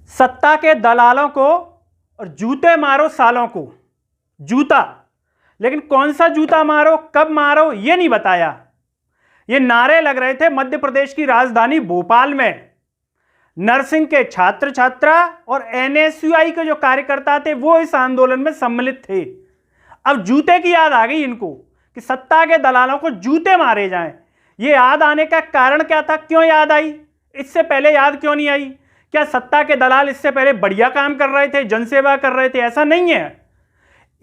सत्ता के दलालों को और जूते मारो सालों को। जूता, लेकिन कौन सा जूता मारो, कब मारो, यह नहीं बताया। ये नारे लग रहे थे मध्य प्रदेश की राजधानी भोपाल में। नर्सिंग के छात्र छात्रा और एनएसयूआई के जो कार्यकर्ता थे वो इस आंदोलन में सम्मिलित थे। अब जूते की याद आ गई इनको कि सत्ता के दलालों को जूते मारे जाएं। ये याद आने का कारण क्या था, क्यों याद आई, इससे पहले याद क्यों नहीं आई? क्या सत्ता के दलाल इससे पहले बढ़िया काम कर रहे थे, जनसेवा कर रहे थे? ऐसा नहीं है।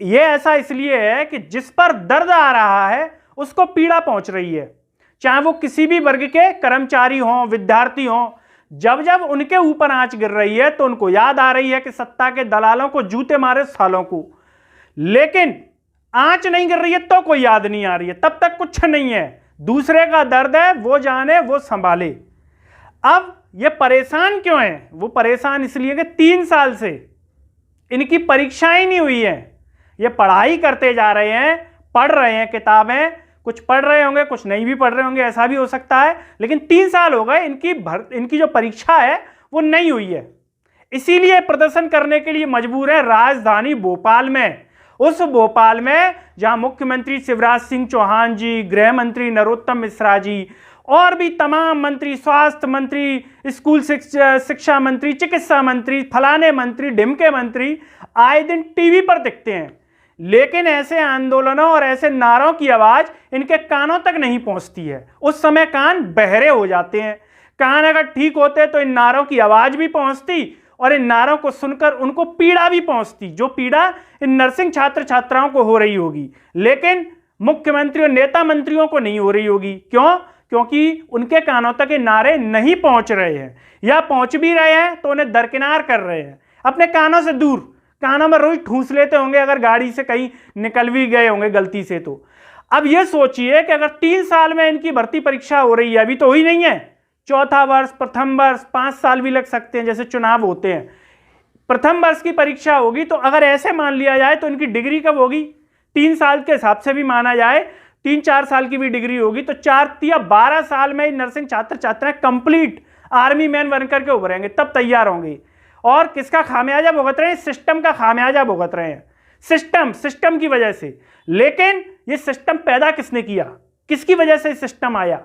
ये ऐसा इसलिए है कि जिस पर दर्द आ रहा है उसको पीड़ा पहुंच रही है, चाहे वो किसी भी वर्ग के कर्मचारी हों, विद्यार्थी हों। जब जब उनके ऊपर आंच गिर रही है तो उनको याद आ रही है कि सत्ता के दलालों को जूते मारे सालों को। लेकिन आंच नहीं गिर रही है तो कोई याद नहीं आ रही है, तब तक कुछ नहीं है। दूसरे का दर्द है, वो जाने वो संभाले। अब ये परेशान क्यों है? वो परेशान इसलिए कि 3 साल से इनकी परीक्षाएं नहीं हुई है। ये पढ़ाई करते जा रहे हैं, पढ़ रहे हैं किताबें, कुछ पढ़ रहे होंगे, कुछ नहीं भी पढ़ रहे होंगे, ऐसा भी हो सकता है। लेकिन 3 साल हो गए, इनकी जो परीक्षा है वो नहीं हुई है। इसीलिए प्रदर्शन करने के लिए मजबूर है राजधानी भोपाल में। उस भोपाल में जहां मुख्यमंत्री शिवराज सिंह चौहान जी, गृह मंत्री नरोत्तम मिश्रा जी और भी तमाम मंत्री, स्वास्थ्य मंत्री, स्कूल शिक्षा मंत्री, चिकित्सा मंत्री, फलाने मंत्री, ढिमके मंत्री आए दिन टीवी पर दिखते हैं। लेकिन ऐसे आंदोलनों और ऐसे नारों की आवाज इनके कानों तक नहीं पहुंचती है। उस समय कान बहरे हो जाते हैं। कान अगर ठीक होते तो इन नारों की आवाज भी पहुंचती और इन नारों को सुनकर उनको पीड़ा भी पहुंचती, जो पीड़ा इन नर्सिंग छात्र छात्राओं को हो रही होगी। लेकिन मुख्यमंत्री और नेता मंत्रियों को नहीं हो रही होगी। क्यों? क्योंकि उनके कानों तक ये नारे नहीं पहुंच रहे हैं, या पहुंच भी रहे हैं तो उन्हें दरकिनार कर रहे हैं, अपने कानों से दूर। कानों में रोज ठूंस लेते होंगे अगर गाड़ी से कहीं निकल भी गए होंगे गलती से। तो अब ये सोचिए कि अगर 3 साल में इनकी भर्ती परीक्षा हो रही है, अभी तो हुई नहीं है, चौथा वर्ष, प्रथम वर्ष, 5 साल भी लग सकते हैं जैसे चुनाव होते हैं। प्रथम वर्ष की परीक्षा होगी तो अगर ऐसे मान लिया जाए तो इनकी डिग्री कब होगी? 3 साल के हिसाब से भी माना जाए, 3-4 साल की भी डिग्री होगी तो 4 या 12 साल में नर्सिंग छात्र छात्राएं कंप्लीट आर्मी मैन बनकर के उभरेंगे, तब तैयार होंगे। और किसका खामियाजा भुगत रहे हैं? सिस्टम का खामियाजा भुगत रहे हैं। सिस्टम की वजह से। लेकिन ये सिस्टम पैदा किसने किया? किसकी वजह से सिस्टम आया?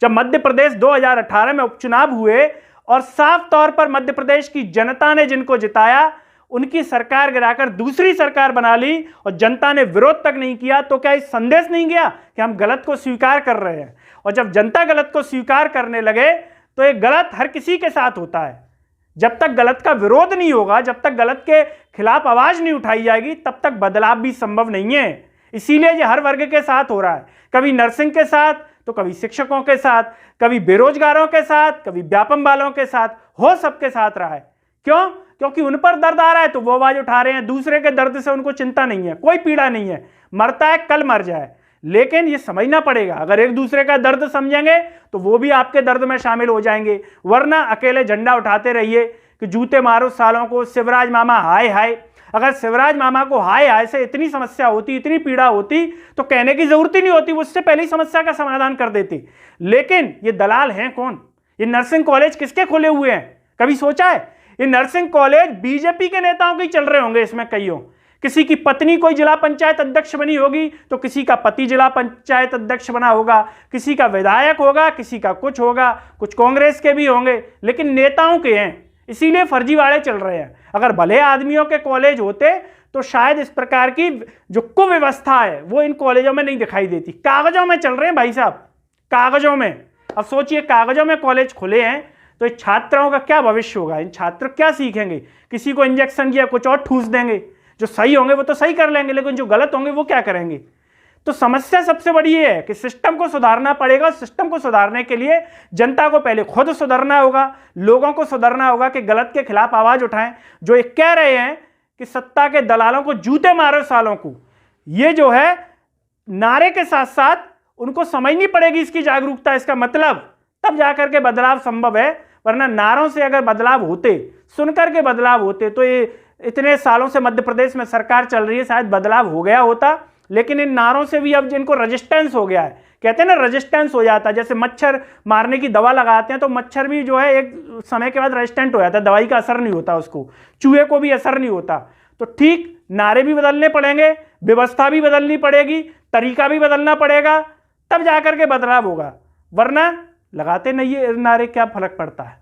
जब मध्य प्रदेश 2018 में उपचुनाव हुए और साफ तौर पर मध्य प्रदेश की जनता ने जिनको जिताया उनकी सरकार गिराकर दूसरी सरकार बना ली और जनता ने विरोध तक नहीं किया, तो क्या इस संदेश नहीं गया कि हम गलत को स्वीकार कर रहे हैं? और जब जनता गलत को स्वीकार करने लगे तो ये गलत हर किसी के साथ होता है। जब तक गलत का विरोध नहीं होगा, जब तक गलत के खिलाफ आवाज नहीं उठाई जाएगी, तब तक बदलाव भी संभव नहीं है। इसीलिए ये हर वर्ग के साथ हो रहा है, कभी नर्सिंग के साथ तो कभी शिक्षकों के साथ, कभी बेरोजगारों के साथ, कभी व्यापम वालों के साथ, हो सबके साथ रहा है। क्यों? क्योंकि उन पर दर्द आ रहा है तो वो आवाज उठा रहे हैं। दूसरे के दर्द से उनको चिंता नहीं है, कोई पीड़ा नहीं है, मरता है कल मर जाए। लेकिन ये समझना पड़ेगा, अगर एक दूसरे का दर्द समझेंगे तो वो भी आपके दर्द में शामिल हो जाएंगे। वरना अकेले झंडा उठाते रहिए कि जूते मारो सालों को, शिवराज मामा हाय हाय। अगर शिवराज मामा को हाय हाय से इतनी समस्या होती, इतनी पीड़ा होती तो कहने की जरूरत ही नहीं होती, वो उससे पहले ही समस्या का समाधान कर देते। लेकिन ये दलाल हैं कौन? ये नर्सिंग कॉलेज किसके खुले हुए हैं? कभी सोचा है? ये नर्सिंग कॉलेज बीजेपी के नेताओं के चल रहे होंगे। इसमें कईयों, किसी की पत्नी कोई जिला पंचायत अध्यक्ष बनी होगी तो किसी का पति जिला पंचायत अध्यक्ष बना होगा, किसी का विधायक होगा, किसी का कुछ होगा, कुछ कांग्रेस के भी होंगे, लेकिन नेताओं के हैं, इसीलिए फर्जीवाड़े चल रहे हैं। अगर भले आदमियों के कॉलेज होते तो शायद इस प्रकार की जो कुव्यवस्था है वो इन कॉलेजों में नहीं दिखाई देती। कागजों में चल रहे हैं भाई साहब, कागजों में। अब सोचिए, कागजों में कॉलेज खुले हैं तो इन छात्रों का क्या भविष्य होगा? इन छात्र क्या सीखेंगे? किसी को इंजेक्शन किया कुछ और ठूस देंगे। जो सही होंगे वो तो सही कर लेंगे, लेकिन जो गलत होंगे वो क्या करेंगे? तो समस्या सबसे बड़ी ये है कि सिस्टम को सुधारना पड़ेगा। सिस्टम को सुधारने के लिए जनता को पहले खुद सुधरना होगा, लोगों को सुधरना होगा कि गलत के खिलाफ आवाज उठाएं। जो ये कह रहे हैं कि सत्ता के दलालों को जूते मारो सालों को, ये जो है नारे के साथ साथ उनको समझनी पड़ेगी इसकी जागरूकता, इसका मतलब, तब जाकर के बदलाव संभव है। वरना नारों से अगर बदलाव होते, सुनकर के बदलाव होते, तो ये इतने सालों से मध्य प्रदेश में सरकार चल रही है, शायद बदलाव हो गया होता। लेकिन इन नारों से भी अब जिनको रेजिस्टेंस हो गया है कहते हैं ना रेजिस्टेंस हो जाता है। जैसे मच्छर मारने की दवा लगाते हैं तो मच्छर भी जो है एक समय के बाद रेजिस्टेंट हो जाता है, दवाई का असर नहीं होता उसको, चूहे को भी असर नहीं होता। तो ठीक नारे भी बदलने पड़ेंगे, व्यवस्था भी बदलनी पड़ेगी, तरीका भी बदलना पड़ेगा, तब जाकर के बदलाव होगा, वरना लगाते नहीं है नारे क्या फर्क पड़ता है।